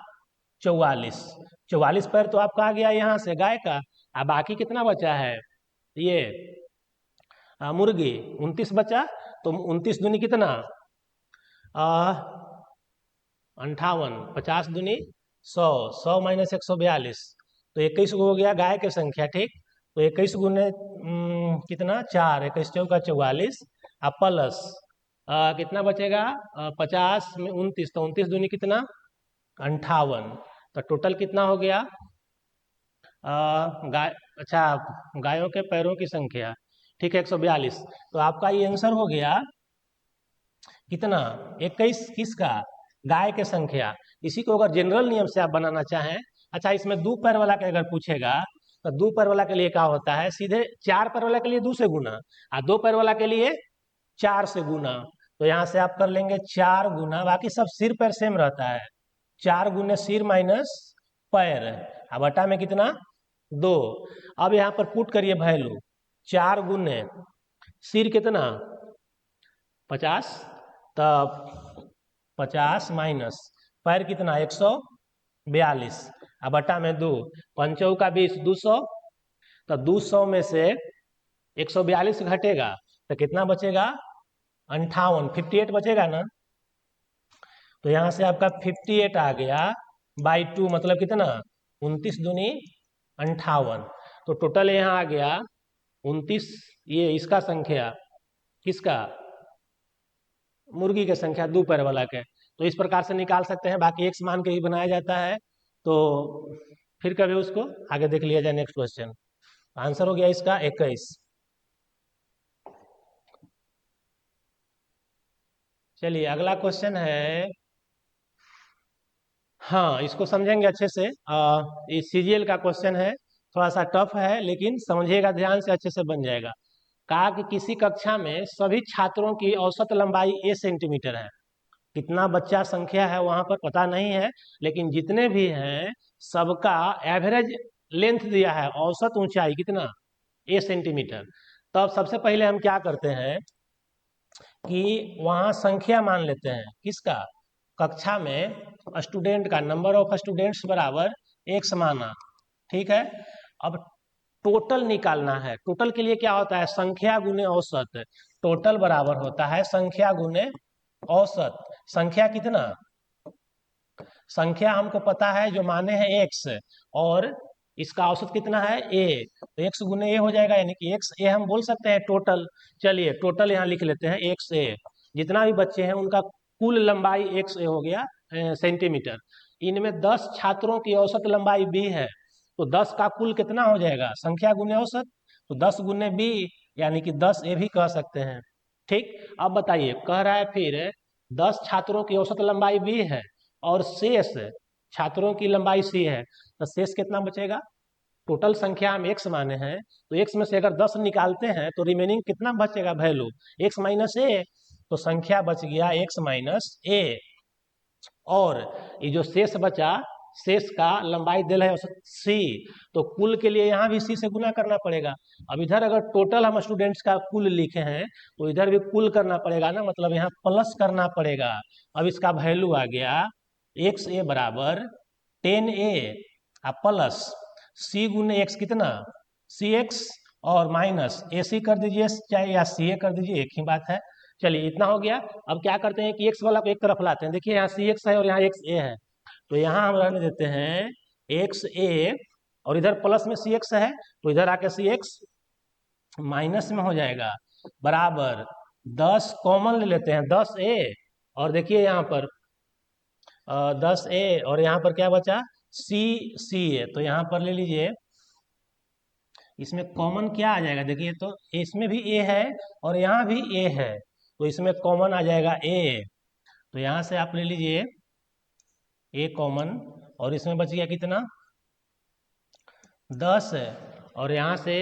44, 44 पैर तो आपका आ गया यहाँ से गाय का। अब बाकी कितना बचा है, ये मुर्गी 29 बचा, तो 29 दूनी कितना 58, 50 दूनी 100, 100 माइनस 142, तो 21 गो हो गया गाय की संख्या, ठीक। तो 21 गुने कितना 4, 21 चौका 44, अब प्लस कितना बचेगा 50 में 29, तो 29 दूनी कितना 58, तो टोटल कितना हो गया गाय, अच्छा गायों के पैरों की संख्या, ठीक है 142। तो आपका ये आंसर हो गया कितना 21, किसका, गाय के संख्या। इसी को अगर जनरल नियम से आप बनाना चाहें, अच्छा इसमें 2 पैर वाला के अगर पूछेगा तो 2 पैर वाला के लिए क्या होता है, सीधे 4 पैर वाला के लिए 2 से गुना, और 2 पैर वाला के लिए 4 से गुना। तो यहाँ से आप कर लेंगे 4 गुना, बाकी सब सिर पैर सेम रहता है, 4 गुने सिर माइनस पैर, अब बटा में कितना 2। अब यहाँ पर पुट करिए वैल्यू, 4 गुने सिर कितना 50, तब 50 माइनस पैर कितना 142, अब बटा में 2, 5 का 20, 200, तो 200 में से 142 घटेगा तो कितना बचेगा 58, 58 बचेगा ना। तो यहाँ से आपका 58 आ गया बाई 2, मतलब कितना 29 दूनी 58, तो टोटल यहाँ आ गया 29, ये इसका संख्या, किसका मुर्गी की संख्या 2 पैर वाला के। तो इस प्रकार से निकाल सकते हैं, बाकी एक्स मान के ही बनाया जाता है। तो फिर कभी उसको आगे देख लिया जाए नेक्स्ट क्वेश्चन। आंसर हो गया इसका 21। चलिए अगला क्वेश्चन है, हाँ इसको समझेंगे अच्छे से। ये सीजीएल का क्वेश्चन है, थोड़ा सा टफ है लेकिन समझिएगा ध्यान से, अच्छे से बन जाएगा। कहा कि किसी कक्षा में सभी छात्रों की औसत लंबाई a सेंटीमीटर है, कितना बच्चा संख्या है वहां पर पता नहीं है, लेकिन जितने भी हैं सबका एवरेज लेंथ दिया है, औसत ऊंचाई कितना a सेंटीमीटर। तब सबसे पहले हम क्या करते हैं कि वहां संख्या मान लेते हैं, किसका, कक्षा में स्टूडेंट का, नंबर ऑफ स्टूडेंट्स बराबर x माना, ठीक है। अब टोटल निकालना है, टोटल के लिए क्या होता है संख्या गुने औसत, टोटल बराबर होता है संख्या गुने औसत। संख्या कितना, संख्या हमको पता है जो माने हैं x, और इसका औसत कितना है a, तो x गुने a हो जाएगा, यानी कि x a हम बोल सकते हैं टोटल। चलिए टोटल यहाँ लिख लेते हैं x a, जितना भी बच्चे हैं उनका कुल लंबाई x a हो गया सेंटीमीटर। इनमें 10 छात्रों की औसत लंबाई b है, तो 10 का कुल कितना हो जाएगा संख्या गुने औसत, तो 10 गुने b, यानी कि 10 a भी कह सकते हैं, ठीक। अब बताइए कह रहा है फिर 10 छात्रों की औसत लंबाई b है और शेष छात्रों की लंबाई c है, तो शेष कितना बचेगा? टोटल संख्या हम x माने हैं, तो x में से अगर 10 निकालते हैं तो रिमेनिंग कितना बचेगा वैल्यू? x माइनस ए। तो संख्या बच गया x माइनस ए। और ये जो शेष बचा, शेष का लंबाई दिल है c, तो कुल के लिए यहाँ भी c से गुना करना पड़ेगा। अब इधर अगर टोटल हम स्टूडेंट्स का कुल लिखे हैं तो इधर भी कुल करना पड़ेगा ना, मतलब यहाँ प्लस करना पड़ेगा। अब इसका वैल्यू आ गया एक्स ए बराबर 10a प्लस c गुने x कितना? सी एक्स और माइनस ए सी कर दीजिए चाहे या सी ए कर दीजिए, एक ही बात है। चलिए इतना हो गया। अब क्या करते हैं कि एक्स वाला को एक तरफ लाते हैं। देखिए यहाँ सी एक्स है और यहाँ एक्स ए है, तो यहाँ हम रहने देते हैं एक्स ए और इधर प्लस में सी एक्स है, तो इधर आके सी एक्स माइनस में हो जाएगा बराबर 10 कॉमन ले लेते हैं 10a। और देखिए यहाँ पर 10a और यहाँ पर क्या बचा? सी ए। तो यहाँ पर ले लीजिए, इसमें कॉमन क्या आ जाएगा? देखिए तो इसमें भी ए है और यहाँ भी ए है, तो इसमें कॉमन आ जाएगा ए। तो यहाँ से आप ले लीजिए ए कॉमन, और इसमें बच गया कितना? 10 है। और यहाँ से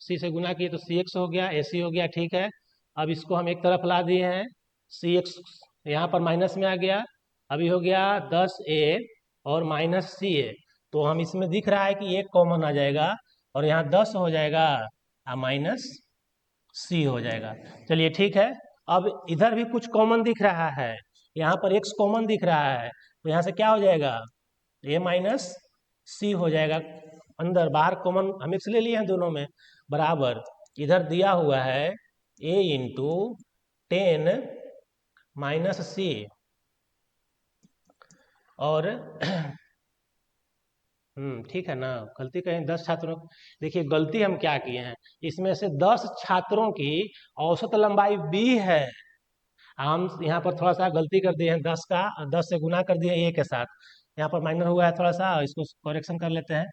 सी से गुना किए तो सी एक्स हो गया, ए सी हो गया, ठीक है। अब इसको हम एक तरफ ला दिए हैं, सी एक्स यहाँ पर माइनस में आ गया। अभी हो गया 10a और माइनस सी ए, तो हम इसमें दिख रहा है कि एक कॉमन आ जाएगा और यहाँ 10 हो जाएगा और माइनस सी हो जाएगा। चलिए ठीक है। अब इधर भी कुछ कॉमन दिख रहा है, यहाँ पर एक्स कॉमन दिख रहा है, तो यहाँ से क्या हो जाएगा? ए माइनस सी हो जाएगा। अंदर बाहर कॉमन हम एक्स ले लिए हैं दोनों में, बराबर इधर दिया हुआ है ए इंटू 10 माइनस सी। और ठीक है ना, गलती कहीं 10 छात्रों, देखिए गलती हम क्या किए हैं, इसमें से 10 छात्रों की औसत लंबाई b है, हम यहाँ पर थोड़ा सा गलती कर दिए हैं, 10 का 10 से गुना कर दिए a के साथ, यहाँ पर माइनर हुआ है थोड़ा सा, इसको करेक्शन कर लेते हैं।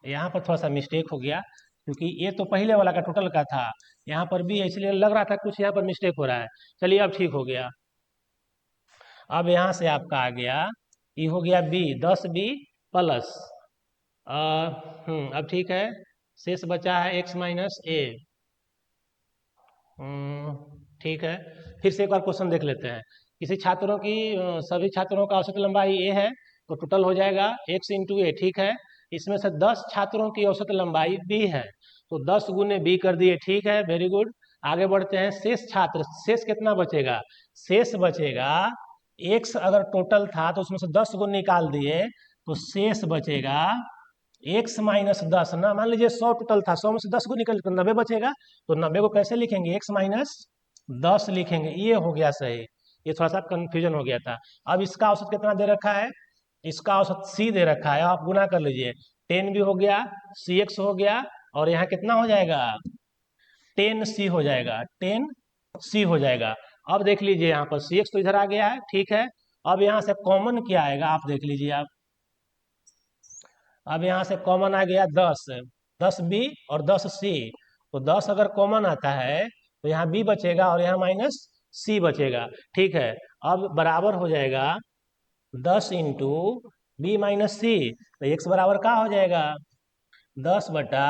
यहाँ पर थोड़ा सा मिस्टेक हो गया, क्योंकि ये तो पहले वाला का टोटल का था, यहाँ पर भी इसलिए लग रहा था कुछ यहाँ पर मिस्टेक हो रहा है। चलिए अब ठीक हो गया। अब यहाँ से आपका आ गया, ये हो गया b 10b प्लस अब ठीक है, शेष बचा है x माइनस ए। ठीक है, फिर से एक बार क्वेश्चन देख लेते हैं। किसी छात्रों की सभी छात्रों का औसत लंबाई a है, तो टोटल हो जाएगा x इंटू ए, ठीक है। इसमें से 10 छात्रों की औसत लंबाई b है, तो 10 गुने b कर दिए, ठीक है, वेरी गुड। आगे बढ़ते हैं, शेष छात्र, शेष कितना बचेगा? शेष बचेगा x अगर टोटल था तो उसमें से 10 गुण निकाल दिए, तो शेष बचेगा x माइनस 10 ना, मान लीजिए 100 टोटल था, 100 में से 10 को निकल तो 90 बचेगा, तो 90 को कैसे लिखेंगे? x माइनस 10 लिखेंगे, ये हो गया सही। ये थोड़ा सा कंफ्यूजन हो गया था। अब इसका औसत कितना दे रखा है? इसका औसत c दे रखा है, आप गुना कर लीजिए, 10 भी हो गया, cx हो गया, और यहाँ कितना हो जाएगा? 10c हो जाएगा, 10c हो जाएगा। अब देख लीजिए यहाँ पर cx तो इधर आ गया है, ठीक है। अब यहाँ से कॉमन क्या आएगा आप देख लीजिए आप, अब यहाँ से कॉमन आ गया 10, 10b और 10c, तो 10 अगर कॉमन आता है तो यहाँ b बचेगा और यहाँ माइनस c बचेगा, ठीक है। अब बराबर हो जाएगा 10 इंटू बी माइनस सी, तो x बराबर क्या हो जाएगा? 10 बटा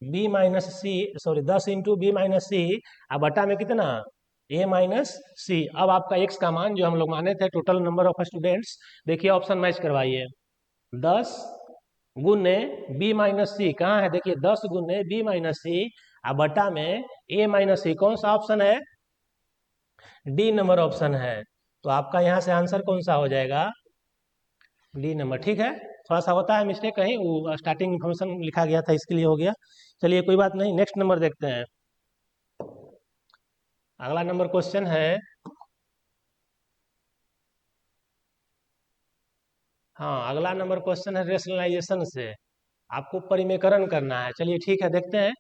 b माइनस सी, सॉरी 10 इंटू बी माइनस सी, अब बटा में कितना? a माइनस सी। अब आपका x का मान जो हम लोग माने थे टोटल नंबर ऑफ स्टूडेंट्स, देखिए ऑप्शन मैच करवाइए। 10 गुने b माइनस सी कहाँ है? देखिए 10 गुने b माइनस सी, अब बटा में a माइनस सी, कौन सा ऑप्शन है? डी नंबर ऑप्शन है। तो आपका यहाँ से आंसर कौन सा हो जाएगा? डी नंबर, ठीक है। थोड़ा सा होता है मिस्टेक, कहीं वो स्टार्टिंग इन्फॉर्मेशन लिखा गया था इसके लिए हो गया। चलिए कोई बात नहीं, नेक्स्ट नंबर देखते हैं। अगला नंबर क्वेश्चन है, हाँ अगला नंबर क्वेश्चन है रेशनलाइजेशन से, आपको परिमेयकरण करना है। चलिए ठीक है, देखते हैं।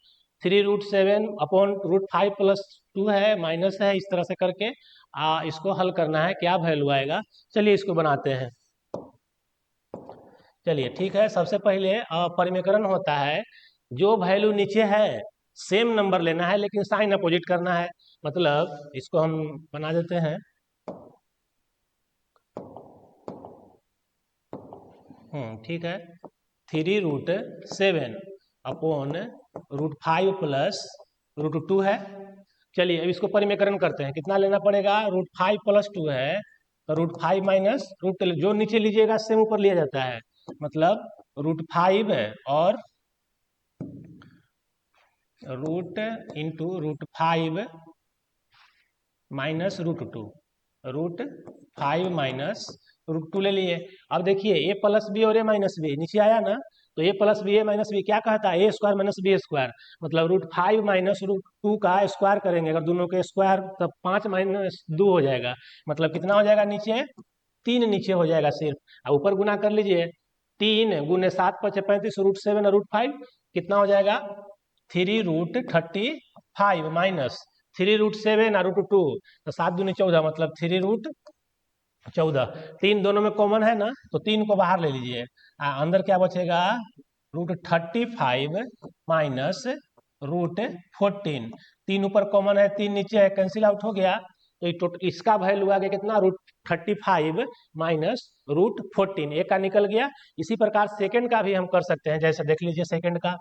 3√7 अपॉन √5 प्लस 2 है, माइनस है, इस तरह से करके इसको हल करना है, क्या वैल्यू आएगा। चलिए इसको बनाते हैं। चलिए ठीक है, सबसे पहले परिमेयकरण होता है जो वैल्यू नीचे है सेम नंबर लेना है लेकिन साइन अपोजिट करना है। मतलब इसको हम बना देते हैं। ठीक है। 3√7 अपॉन √5 प्लस √2 है। चलिए अब इसको परिमेकरण करते हैं। कितना लेना पड़ेगा? √5 प्लस 2 है तो √5 माइनस रूट, जो नीचे लीजिएगा सेम ऊपर लिया जाता है। मतलब √5 और रूट इंटू √5 माइनस √2, √5 माइनस √2 ले लिए। अब देखिए ए प्लस बी और ए माइनस बी नीचे आया ना, तो ए प्लस बी ए माइनस बी क्या कहता है? ए स्क्वायर माइनस बी स्क्वायर। मतलब √5 माइनस √2 का स्क्वायर करेंगे अगर दोनों के स्क्वायर, तब 5 माइनस 2 हो जाएगा। मतलब कितना हो जाएगा? नीचे 3 नीचे हो जाएगा सिर्फ। अब ऊपर गुना कर लीजिए। 3 गुने 7 × 5 = 35, √7 और √5 कितना हो जाएगा? 3√35 माइनस 3√7 और √2, तो 7 दूनी 14, मतलब 3√14। 3 दोनों में कॉमन है ना, तो 3 को बाहर ले लीजिए। अंदर क्या बचेगा? √35 माइनस √14। 3 ऊपर कॉमन है, 3 नीचे है, कैंसिल आउट हो गया। तो इसका वैल्यू आ गया कितना? √35 माइनस √14, एक का निकल गया। इसी प्रकार सेकंड का भी हम कर सकते हैं। जैसे देख लीजिए सेकंड का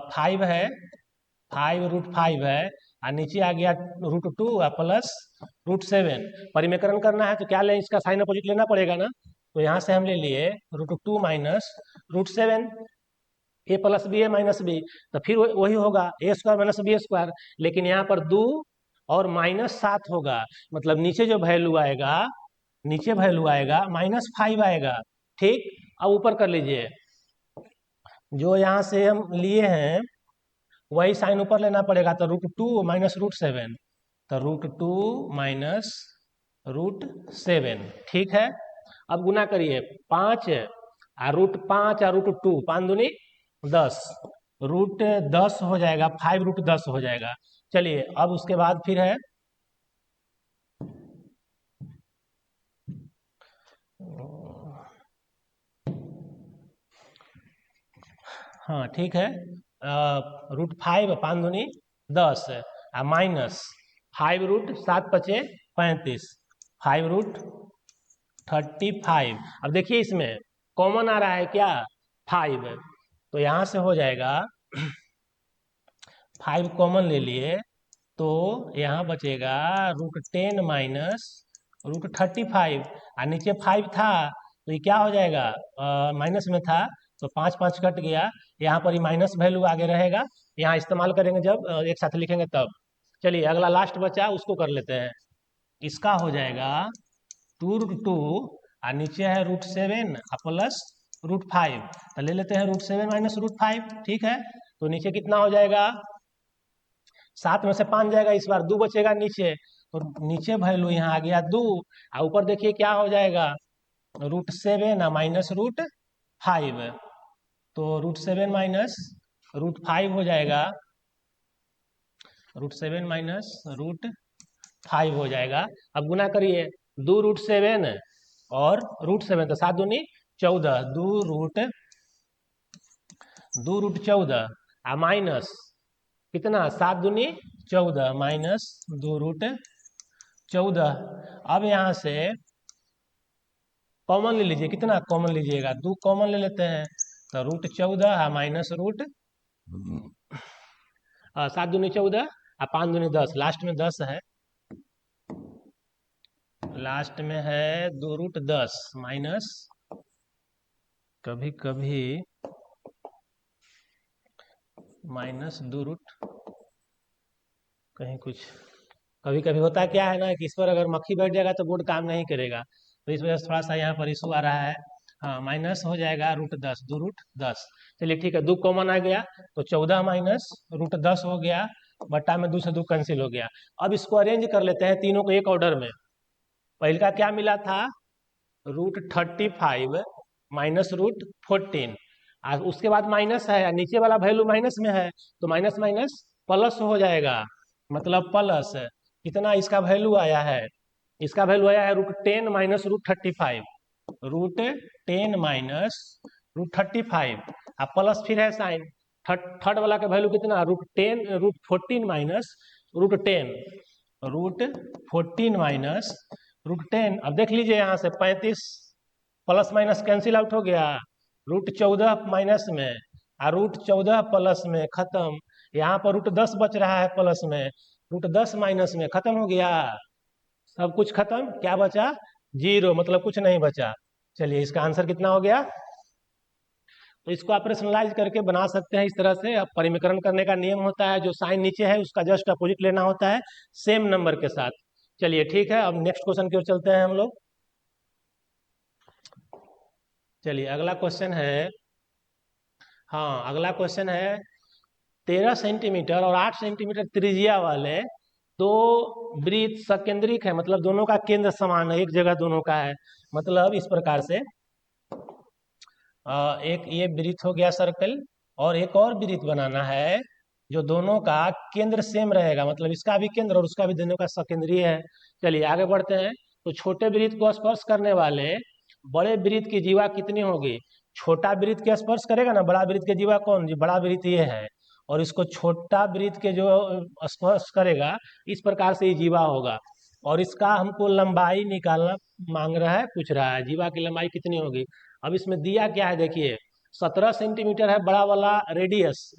5 है, 5√5 है और नीचे आ गया √2 प्लस √7। परिमेकरण करना है तो क्या लें? इसका साइन अपोजिट लेना पड़ेगा ना। तो यहाँ से हम ले लिए √2 माइनस √7, ए प्लस बी ए माइनस बी, तो फिर वही होगा ए स्क्वायर माइनस बी स्क्वायर। लेकिन यहाँ पर 2 और -7 होगा। मतलब नीचे जो वैल्यू आएगा, नीचे वैल्यू आएगा -5 आएगा। ठीक। अब ऊपर कर लीजिए। जो यहाँ से हम लिए हैं वही साइन ऊपर लेना पड़ेगा। तो √2 माइनस √7, तो √2 माइनस √7। ठीक है। अब गुना करिए। 5 √5 और √2, 5 दूनी 10, √10 हो जाएगा, 5 √10 हो जाएगा। चलिए अब उसके बाद फिर है हाँ ठीक है। √5 5 दूनी 10 माइनस 5 √7 × 5 = 35, 5√35। अब देखिए इसमें कॉमन आ रहा है क्या? 5, तो यहाँ से हो जाएगा 5 कॉमन ले लिए तो यहाँ बचेगा √10 माइनस √35 और नीचे 5 था तो ये क्या हो जाएगा? माइनस में था तो 5 5 कट गया। यहाँ पर ये माइनस वैल्यू आगे रहेगा, यहाँ इस्तेमाल करेंगे जब एक साथ लिखेंगे तब। चलिए अगला लास्ट बचा उसको कर लेते हैं। इसका हो जाएगा 2√2 और नीचे है √7 प्लस √5, तो ले लेते हैं √7 माइनस √5। ठीक है। तो नीचे कितना हो जाएगा? 7 में से 5 जाएगा, इस बार 2 बचेगा नीचे, तो नीचे वैल्यू यहाँ आ गया 2 और ऊपर देखिए क्या हो जाएगा? √7 माइनस √5, तो √7 माइनस √5 हो जाएगा, √7 माइनस √5 हो जाएगा। अब गुना करिए। 2√7 और √7, तो 7 दूनी 14, 2√14 माइनस कितना? 7 दूनी 14 माइनस 2√14। अब यहाँ से कॉमन ले लीजिए। कितना कॉमन लीजिएगा? 2 कॉमन ले लेते हैं, तो √14 माइनस 7 दूनी 14 और 5 दूनी 10, लास्ट में 10 है, लास्ट में है 2√10 माइनस, कभी कभी माइनस 2 कहीं कुछ कभी कभी होता क्या है ना कि इस पर अगर मक्खी बैठ जाएगा तो बोर्ड काम नहीं करेगा, तो इस वजह से थोड़ा सा यहाँ पर इशू आ रहा है। हाँ माइनस हो जाएगा √10, 2√10। चलिए ठीक है, 2 कॉमन आ गया तो 14 माइनस √10 हो गया, बट्टा में 2 से 2 कैंसिल हो गया। अब इसको अरेंज कर लेते हैं तीनों को एक ऑर्डर में। पहले का क्या मिला था? √35 माइनस √14, और उसके बाद माइनस है, नीचे वाला वैल्यू माइनस में है तो माइनस माइनस प्लस हो जाएगा। मतलब प्लस कितना इसका वैल्यू आया है? इसका वैल्यू आया है √10 माइनस √35, √10 माइनस √35 और प्लस फिर है साइन, थर्ड वाला का वैल्यू कितना, √10 √14 माइनस √10, √14 माइनस √10। अब देख लीजिए यहाँ से 35 प्लस माइनस कैंसिल आउट हो गया, √14 माइनस में और √14 प्लस में खत्म। यहाँ पर √10 बच रहा है प्लस में, √10 माइनस में खत्म हो गया, सब कुछ खत्म, क्या बचा, 0, मतलब कुछ नहीं बचा। चलिए इसका आंसर कितना हो गया। तो इसको आप रेशनलाइज करके बना सकते हैं इस तरह से। अब परिमीकरण करने का नियम होता है, जो साइन नीचे है उसका जस्ट अपोजिट लेना होता है सेम नंबर के साथ। चलिए ठीक है, अब नेक्स्ट क्वेश्चन की ओर चलते हैं हम लोग। चलिए अगला क्वेश्चन है, हाँ अगला क्वेश्चन है 13 सेंटीमीटर और 8 सेंटीमीटर त्रिज्या वाले दो वृत्त सकेंद्रिक है, मतलब दोनों का केंद्र समान है, एक जगह दोनों का है। मतलब इस प्रकार से एक ये वृत्त हो गया सर्कल, और एक और वृत्त बनाना है जो दोनों का केंद्र सेम रहेगा, मतलब इसका भी केंद्र और उसका भी दोनों का सकेंद्रीय है। चलिए आगे बढ़ते हैं। तो छोटे वृत्त को स्पर्श करने वाले बड़े वृत्त की जीवा कितनी होगी। छोटा वृत्त के स्पर्श करेगा ना बड़ा वृत्त के जीवा कौन जी, बड़ा वृत्त ये है, और इसको छोटा वृत्त के जो स्पर्श करेगा इस प्रकार से ये जीवा होगा। और इसका हमको लंबाई निकालना मांग रहा है, पूछ रहा है जीवा की लंबाई कितनी होगी। अब इसमें दिया क्या है देखिए, 17 सेंटीमीटर है बड़ा वाला रेडियस,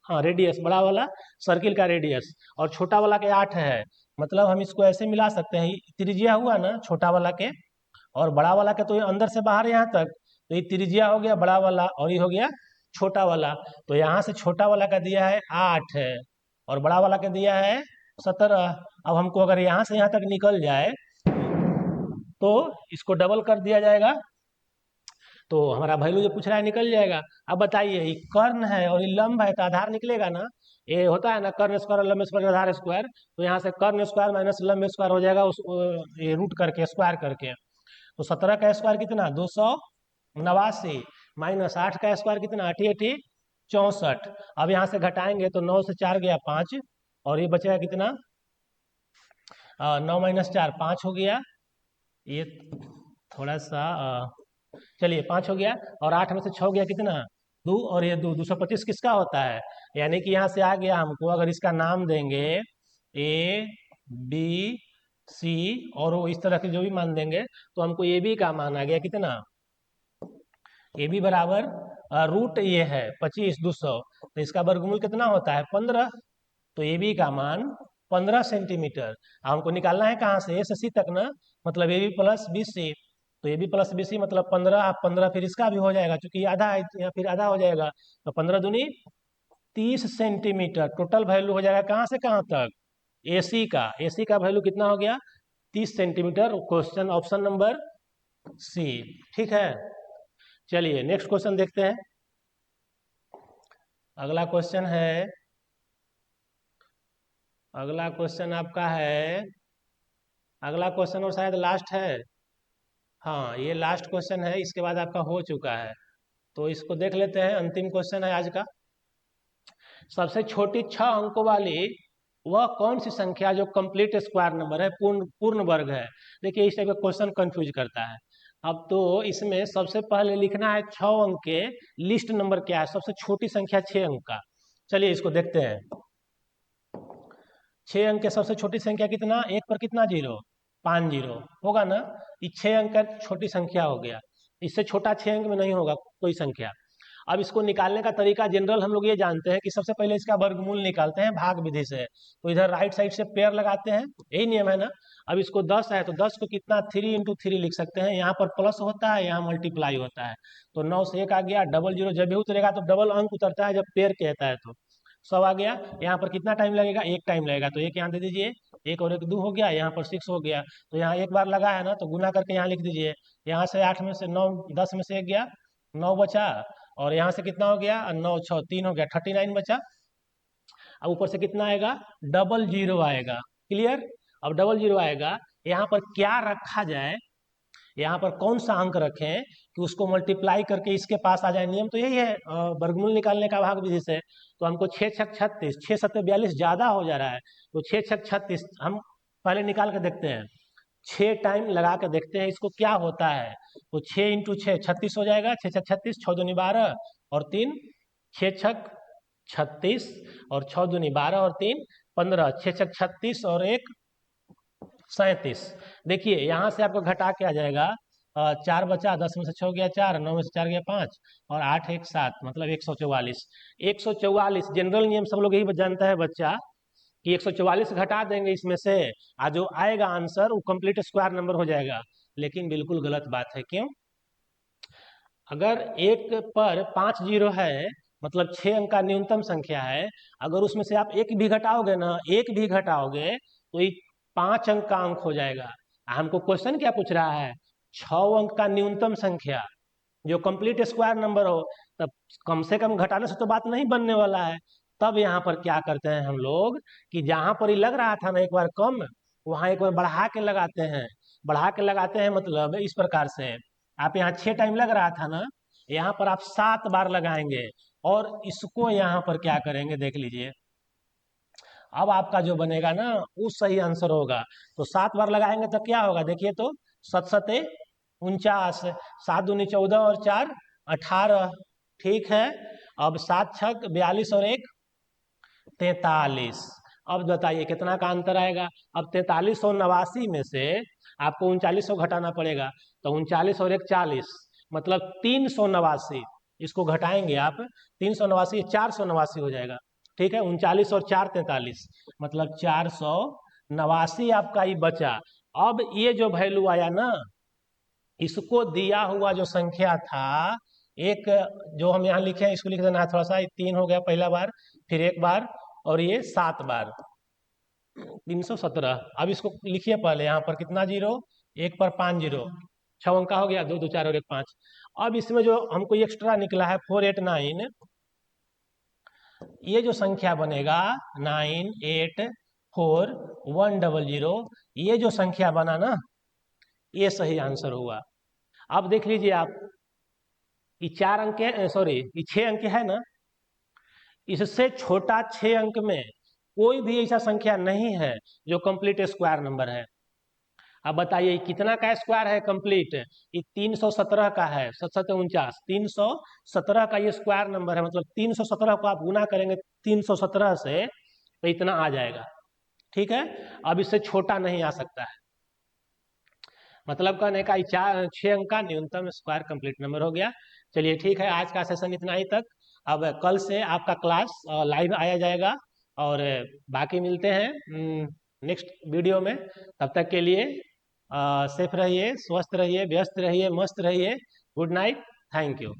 हाँ रेडियस बड़ा वाला सर्किल का रेडियस, और छोटा वाला के 8 है। मतलब हम इसको ऐसे मिला सकते हैं, त्रिज्या हुआ ना छोटा वाला के और बड़ा वाला के, तो ये अंदर से बाहर यहाँ तक, तो ये त्रिज्या हो गया बड़ा वाला और ये हो गया छोटा वाला। तो यहाँ से छोटा वाला का दिया है 8 है और बड़ा वाला का दिया है 17। अब हमको अगर यहाँ से यहाँ तक निकल जाए तो इसको डबल कर दिया जाएगा, तो हमारा वैल्यू जो पूछ रहा है निकल जाएगा। अब बताइए ये कर्ण है और ये लंब है, तो आधार निकलेगा ना, ये होता है ना कर्ण स्क्वायर और लंब स्क्वायर आधार स्क्वायर, तो यहाँ से कर्ण स्क्वायर माइनस लंब स्क्वायर हो जाएगा उस ये रूट करके स्क्वायर करके। तो 17 का स्क्वायर कितना 289 माइनस 8 का स्क्वायर कितना 88 64। अब यहाँ से घटाएंगे तो 9 से 4 गया 5, और ये बचेगा कितना 9 माइनस 4 5 हो गया, ये थोड़ा सा चलिए 5 हो गया, और 8 में से 6 गया कितना 2, और ये 225 किसका होता है, यानी कि यहाँ से आ गया हमको अगर इसका नाम देंगे ए बी सी और वो इस तरह के जो भी मान देंगे, तो हमको ए बी का मान आ गया कितना, ए बी बराबर रूट ये है 25 200, तो इसका वर्गमूल कितना होता है 15, तो ए बी का मान 15 सेंटीमीटर। हमको निकालना है कहाँ से, ए से सी तक ना, मतलब A B plus B C, तो A B plus B C मतलब 15, 15 फिर इसका भी हो जाएगा क्योंकि ये आधा है या फिर आधा हो जाएगा, तो 15 दूनी 30 सेंटीमीटर टोटल वैल्यू हो जाएगा कहाँ से कहाँ तक, एसी का वैल्यू कितना हो गया 30 centimetre. Question option number C ठीक है। चलिए नेक्स्ट क्वेश्चन देखते हैं। अगला क्वेश्चन है, अगला क्वेश्चन आपका है, अगला क्वेश्चन और शायद लास्ट है, हाँ ये लास्ट क्वेश्चन है, इसके बाद आपका हो चुका है, तो इसको देख लेते हैं। अंतिम क्वेश्चन है आज का। सबसे छोटी 6 अंकों वाली वह कौन सी संख्या जो कंप्लीट स्क्वायर नंबर है, पूर्ण पूर्ण वर्ग है। देखिए इस टाइप का क्वेश्चन कंफ्यूज करता है। अब तो इसमें सबसे पहले लिखना है 6 अंक के लिस्ट नंबर क्या है, सबसे छोटी संख्या 6 अंक का। चलिए इसको देखते हैं। 6 अंक के सबसे छोटी संख्या कितना, एक पर कितना जीरो 5 जीरो होगा ना, ये 6 अंक का छोटी संख्या हो गया, इससे छोटा 6 अंक में नहीं होगा कोई संख्या। अब इसको निकालने का तरीका जनरल हम लोग ये जानते हैं कि सबसे पहले इसका वर्गमूल निकालते हैं भाग विधि से, तो इधर राइट साइड से पेयर लगाते हैं, यही नियम है ना। अब इसको 10 है तो 10 को कितना 3 इंटू 3 लिख सकते हैं, यहाँ पर प्लस होता है यहाँ मल्टीप्लाई होता है, तो 9 से 1 आ गया, डबल जीरो जब भी उतरेगा तो डबल अंक उतरता है जब पेयर कहता है, तो 100 आ गया। यहाँ पर कितना टाइम लगेगा, एक टाइम लगेगा, तो एक यहाँ दे दीजिए, एक और एक 2 हो गया, यहाँ पर 6 हो गया, तो यहाँ एक बार लगा है ना तो गुना करके यहाँ लिख दीजिए। यहाँ से 8 में से 9 10 में से 1 गया 9 बचा, और यहाँ से कितना हो गया 9 6 3 हो गया 39 बचा। अब ऊपर से कितना आएगा डबल जीरो आएगा, क्लियर। अब डबल जीरो आएगा, यहाँ पर क्या रखा जाए, यहाँ पर कौन सा अंक रखें कि उसको मल्टीप्लाई करके इसके पास आ जाए, नियम तो यही है वर्गमूल निकालने का भाग विधि से। तो हमको 6 छक 36, 6 सत्ते 42 ज्यादा हो जा रहा है, तो 6 छक 36 हम पहले निकाल के देखते हैं, 6 टाइम लगा के देखते हैं इसको क्या होता है। तो 6 इंटू 6 36 हो जाएगा, 6 छक 36, 6 दूनी 12 और 3 6 छक 36 और 6 दूनी 12 और 3 15, 6 छक 36 और 1 37। देखिए यहाँ से आपको घटा के आ जाएगा, 4 बचा, 10 में से 6 गया 4, 9 में से 4 गया 5 और 8 1 7, मतलब 144। 144 जनरल नियम सब लोग यही जानता है बच्चा कि 144 घटा देंगे इसमें से, जो आएगा आंसर वो कंप्लीट स्क्वायर नंबर हो जाएगा। लेकिन बिल्कुल गलत बात है। क्यों? अगर एक पर 5 जीरो है, मतलब 6 अंक का न्यूनतम संख्या है, अगर उसमें से आप एक भी घटाओगे ना, एक भी घटाओगे तो ये 5 अंक का अंक हो जाएगा। हमको क्वेश्चन क्या पूछ रहा है? 6 अंक का न्यूनतम संख्या जो कंप्लीट स्क्वायर नंबर हो, तब कम से कम घटाने से तो बात नहीं बनने वाला है। तब यहाँ पर क्या करते हैं हम लोग कि जहां पर ही लग रहा था ना एक बार कम, वहां एक बार बढ़ा के लगाते हैं। बढ़ा के लगाते हैं मतलब इस प्रकार से, आप यहाँ 6 टाइम लग रहा था ना, यहाँ पर आप 7 बार लगाएंगे और इसको यहाँ पर क्या करेंगे देख लीजिए। अब आपका जो बनेगा ना वो सही आंसर होगा। तो 7 बार लगाएंगे तो क्या होगा देखिए तो, 7 सते 49, 7 दूनी 14 और 4 18। ठीक है, अब 7 छक 42 और 1 43। अब बताइए कितना का अंतर आएगा? अब 4389 में से आपको 3900 घटाना पड़ेगा, तो 39 और 1 40, मतलब 389। इसको घटाएंगे आप, 389 489 हो जाएगा। ठीक है, 39 और 4 43, मतलब 489 आपका ही बचा। अब ये जो वैल्यू आया ना, इसको दिया हुआ जो संख्या था, एक जो हम यहाँ लिखे हैं इसको लिख देना है थोड़ा सा, 3 हो गया पहला बार, फिर एक बार और ये 7 बार, 317। अब इसको लिखिए पहले, यहाँ पर कितना जीरो, एक पर 5 जीरो, 6 अंक का हो गया, 2 2 4 और 1 5। अब इसमें जो हमको एक्स्ट्रा निकला है 489, ये जो संख्या बनेगा 984100, ये जो संख्या बना ना, ये सही आंसर हुआ। अब देख लीजिए आप, ये 4 अंक सॉरी ये 6 अंक है ना, इससे छोटा 6 अंक में कोई भी ऐसा संख्या नहीं है जो कंप्लीट स्क्वायर नंबर है। अब बताइए कितना का स्क्वायर है कंप्लीट? ये 317 का है, 7 317 का ये स्क्वायर नंबर है, मतलब 317 को आप गुना करेंगे 317 से तो इतना आ जाएगा। ठीक है, अब इससे छोटा नहीं आ सकता है। मतलब कहने का 6 अंक का न्यूनतम स्क्वायर कंप्लीट नंबर हो गया। चलिए ठीक है, आज का सेशन इतना ही तक। अब कल से आपका क्लास लाइव आया जाएगा, और बाकी मिलते हैं नेक्स्ट वीडियो में। तब तक के लिए सेफ रहिए, स्वस्थ रहिए, व्यस्त रहिए, मस्त रहिए। Good night, thank you.